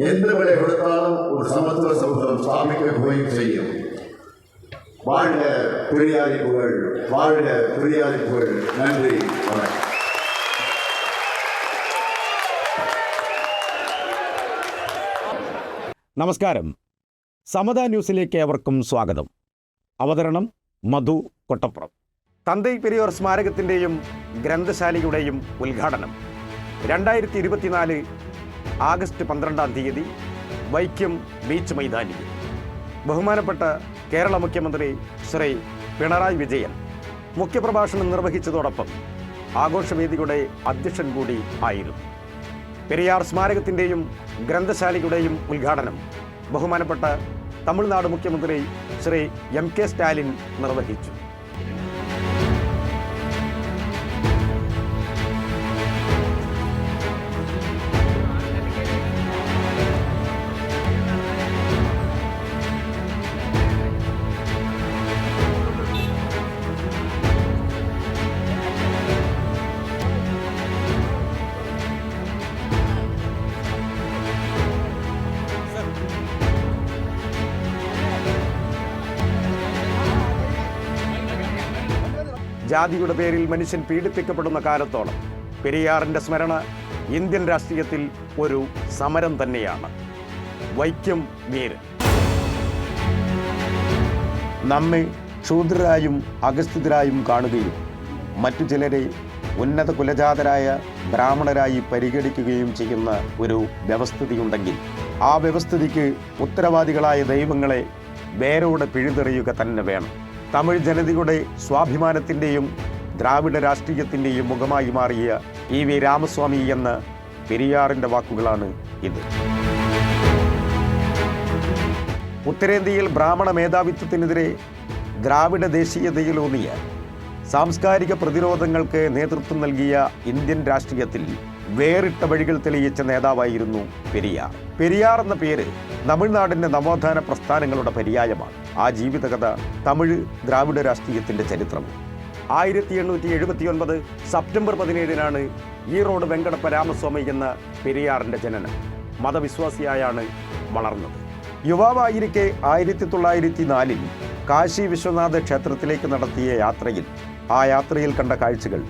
എന്ത് വില കൊടുത്താലും ഒരു സമത്വ സൗഹൃദം സ്ഥാപിക്കുകയും ചെയ്യും. வாழ்க பெரியாரி புகழ், வாழ்க பெரியாரி புகழ். நன்றி. നമസ്കാരം. സമത ന്യൂസിലേക്ക് ഏവർക്കും സ്വാഗതം. അവതരണം മധു കൊട്ടപ്പുറം. തന്തൈ പെരിയോർ സ്മാരകത്തിൻ്റെയും ഗ്രന്ഥശാലയുടെയും ഉദ്ഘാടനം 2024 ആഗസ്റ്റ് 12 വൈക്കം ബീച്ച് മൈതാനിയിൽ ബഹുമാനപ്പെട്ട കേരള മുഖ്യമന്ത്രി ശ്രീ പിണറായി വിജയൻ മുഖ്യപ്രഭാഷണം നിർവഹിച്ചതോടൊപ്പം ആഘോഷവേദിയുടെ അധ്യക്ഷൻ കൂടി ആയിരുന്നു. പെരിയാർ സ്മാരകത്തിൻ്റെയും ഗ്രന്ഥശാലയുടെയും ഉദ്ഘാടനം ബഹുമാനപ്പെട്ട തമിഴ്നാട് മുഖ്യമന്ത്രി ശ്രീ എം.കെ. സ്റ്റാലിൻ നിർവഹിച്ചു. ജാതിയുടെ പേരിൽ മനുഷ്യൻ പീഡിപ്പിക്കപ്പെടുന്ന കാലത്തോളം പെരിയാറിൻ്റെ സ്മരണ ഇന്ത്യൻ രാഷ്ട്രീയത്തിൽ ഒരു സമരം തന്നെയാണ്. വൈക്കം വീരൻ നമ്മെ ക്ഷൂദ്രരായും അഗസ്തിതരായും കാണുകയും മറ്റു ചിലരെ ഉന്നത കുലജാതരായ ബ്രാഹ്മണരായി പരിഗണിക്കുകയും ചെയ്യുന്ന ഒരു വ്യവസ്ഥിതിയുണ്ടെങ്കിൽ ആ വ്യവസ്ഥിതിക്ക് ഉത്തരവാദികളായ ദൈവങ്ങളെ വേരോടെ പിഴുതെറിയുക തന്നെ വേണം. തമിഴ് ജനതയുടെ സ്വാഭിമാനത്തിൻ്റെയും ദ്രാവിഡ രാഷ്ട്രീയത്തിൻ്റെയും മുഖമായി മാറിയ ഇ.വി. രാമസ്വാമി എന്ന പെരിയാറിൻ്റെ വാക്കുകളാണ് ഇത്. ഉത്തരേന്ത്യയിൽ ബ്രാഹ്മണ മേധാവിത്വത്തിനെതിരെ ദ്രാവിഡ ദേശീയതയിലൂന്നിയ സാംസ്കാരിക പ്രതിരോധങ്ങൾക്ക് നേതൃത്വം നൽകിയ ഇന്ത്യൻ രാഷ്ട്രീയത്തിൽ വേറിട്ട വഴികൾ തെളിയിച്ച നേതാവായിരുന്നു പെരിയാർ. പെരിയാർ എന്ന പേര് തമിഴ്നാടിൻ്റെ നവോത്ഥാന പ്രസ്ഥാനങ്ങളുടെ പര്യായമാണ്. ആ ജീവിതകഥ തമിഴ് ദ്രാവിഡ രാഷ്ട്രീയത്തിൻ്റെ ചരിത്രവും. 1879 സെപ്റ്റംബർ 17 ഈറോഡ് വെങ്കടപ്പ രാമസ്വാമി എന്ന പെരിയാറിൻ്റെ ജനനം. മതവിശ്വാസിയായാണ് വളർന്നത്. യുവാവായിരിക്കെ 1904 കാശി വിശ്വനാഥ ക്ഷേത്രത്തിലേക്ക് നടത്തിയ ആ യാത്രയിൽ കണ്ട കാഴ്ചകൾ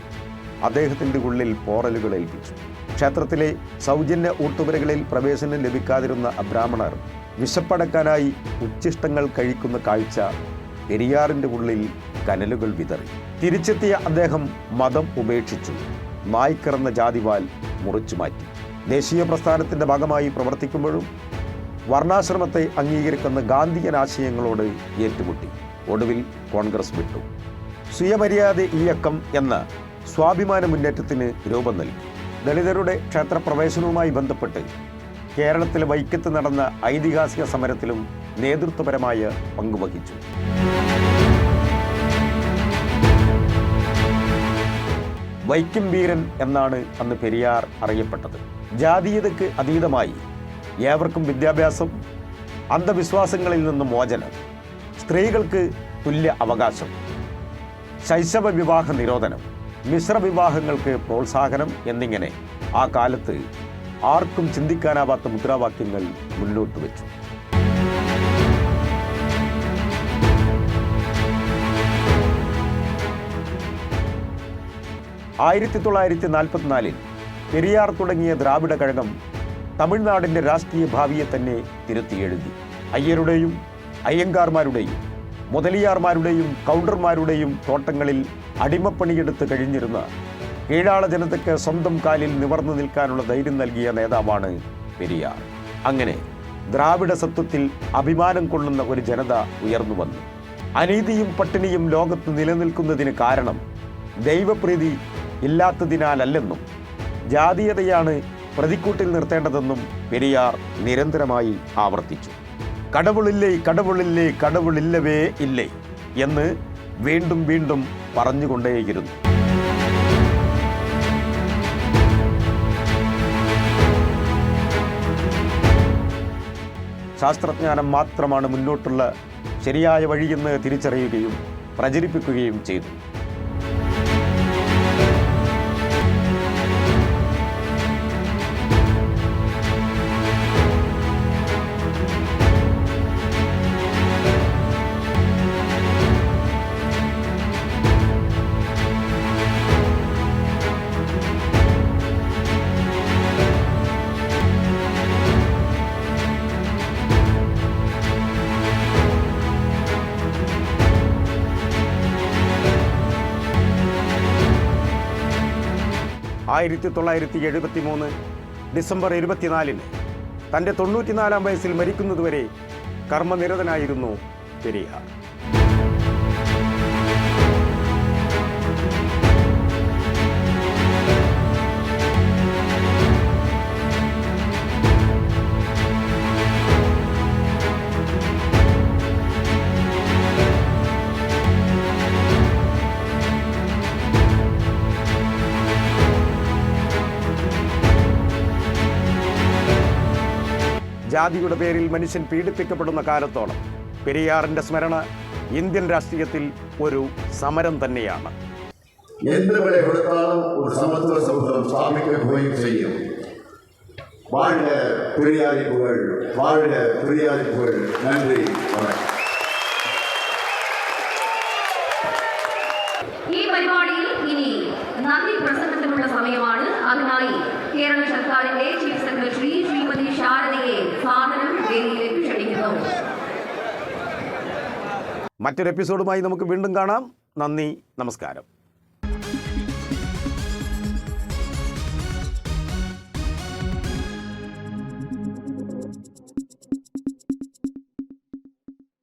അദ്ദേഹത്തിൻ്റെ ഉള്ളിൽ പോറലുകൾ ഏൽപ്പിച്ചു. ക്ഷേത്രത്തിലെ സൗജന്യ ഊട്ടുപുരകളിൽ പ്രവേശനം ലഭിക്കാതിരുന്ന അബ്രാഹ്മണർ വിശപ്പടക്കാനായി ഉച്ഛിഷ്ടങ്ങൾ കഴിക്കുന്ന കാഴ്ച പെരിയാറിൻ്റെ ഉള്ളിൽ കനലുകൾ വിതറി. തിരിച്ചെത്തിയ അദ്ദേഹം മതം ഉപേക്ഷിച്ചു. നായ്ക്കിറന്ന ജാതിവാൽ മുറിച്ചു മാറ്റി. ദേശീയ പ്രസ്ഥാനത്തിൻ്റെ ഭാഗമായി പ്രവർത്തിക്കുമ്പോഴും വർണ്ണാശ്രമത്തെ അംഗീകരിക്കുന്ന ഗാന്ധിയൻ ആശയങ്ങളോട് ഏറ്റുമുട്ടി. ഒടുവിൽ കോൺഗ്രസ് വിട്ടു. സ്വയമര്യാദ ഇയക്കം എന്ന സ്വാഭിമാന മുന്നേറ്റത്തിന് രൂപം നൽകി. ദളിതരുടെ ക്ഷേത്രപ്രവേശനവുമായി ബന്ധപ്പെട്ട് കേരളത്തിലെ വൈക്കത്ത് നടന്ന ഐതിഹാസിക സമരത്തിലും നേതൃത്വപരമായ പങ്കുവഹിച്ചു. വൈക്കം വീരൻ എന്നാണ് അന്ന് പെരിയാർ അറിയപ്പെട്ടത്. ജാതീയതയ്ക്ക് അതീതമായി ഏവർക്കും വിദ്യാഭ്യാസം, അന്ധവിശ്വാസങ്ങളിൽ നിന്ന് മോചനം, സ്ത്രീകൾക്ക് തുല്യ അവകാശം, ശൈശവ വിവാഹ നിരോധനം, മിശ്രവിവാഹങ്ങൾക്ക് പ്രോത്സാഹനം എന്നിങ്ങനെ ആ കാലത്ത് ആർക്കും ചിന്തിക്കാനാവാത്ത മുദ്രാവാക്യങ്ങൾ മുന്നോട്ട് വെച്ചു. ആയിരത്തി 1944 പെരിയാർ തുടങ്ങിയ ദ്രാവിഡ കഴകം തമിഴ്നാടിൻ്റെ രാഷ്ട്രീയ ഭാവിയെ തന്നെ തിരുത്തിയെഴുതി. അയ്യരുടെയും അയ്യങ്കാർമാരുടെയും മുതലിയാർമാരുടെയും കൗണ്ടർമാരുടെയും തോട്ടങ്ങളിൽ അടിമപ്പണിയെടുത്ത് കഴിഞ്ഞിരുന്ന കീഴാള ജനതയ്ക്ക് സ്വന്തം കാലിൽ നിവർന്നു നിൽക്കാനുള്ള ധൈര്യം നൽകിയ നേതാവാണ് പെരിയാർ. അങ്ങനെ ദ്രാവിഡ സത്വത്തിൽ അഭിമാനം കൊള്ളുന്ന ഒരു ജനത ഉയർന്നു വന്നു. അനീതിയും പട്ടിണിയും ലോകത്ത് നിലനിൽക്കുന്നതിന് കാരണം ദൈവപ്രീതി ഇല്ലാത്തതിനാലല്ലെന്നും ജാതീയതയാണ് പ്രതിക്കൂട്ടിൽ നിർത്തേണ്ടതെന്നും പെരിയാർ നിരന്തരമായി ആവർത്തിച്ചു. കടവുളില്ലേ കടവുളില്ലേ കടവുളില്ലവേ ഇല്ലേ എന്ന് വീണ്ടും വീണ്ടും പറഞ്ഞുകൊണ്ടേയിരുന്നു. ശാസ്ത്രജ്ഞാനം മാത്രമാണ് മുന്നോട്ടുള്ള ശരിയായ വഴിയെന്ന് തിരിച്ചറിയുകയും പ്രചരിപ്പിക്കുകയും ചെയ്തു. 1973 ഡിസംബർ 24 തൻ്റെ 94-ാം വയസ്സിൽ മരിക്കുന്നതുവരെ കർമ്മനിരതനായിരുന്നു പെരിയാർ. ജാതിയുടെ പേരിൽ മനുഷ്യൻ പീഡിപ്പിക്കപ്പെടുന്ന കാലത്തോളം പെരിയാറിൻ്റെ സ്മരണ ഇന്ത്യൻ രാഷ്ട്രീയത്തിൽ ഒരു സമരം തന്നെയാണ്. എന്ത് വില കൊടുത്താലും ഒരു സമത്വ സൗഹൃദം സ്ഥാപിക്കുകയും ചെയ്യും. വാഴ പെരിയാരിപ്പുകൾ, വാഴ പെരിയാരിപ്പുകൾ. നന്ദി. ഈ പരിപാടിയിൽ ഇനി നന്ദി പ്രസംഗത്തിനുള്ള സമയമാണ്. അതിനായി കേരള സർക്കാരിന്റെ ചീഫ് സെക്രട്ടറി ശ്രീമതി ശാരദയെ സാദരം വേദിയിലേക്ക് ക്ഷണിക്കുന്നു. മറ്റൊരു എപ്പിസോഡുമായി നമുക്ക് വീണ്ടും കാണാം. നന്ദി, നമസ്കാരം.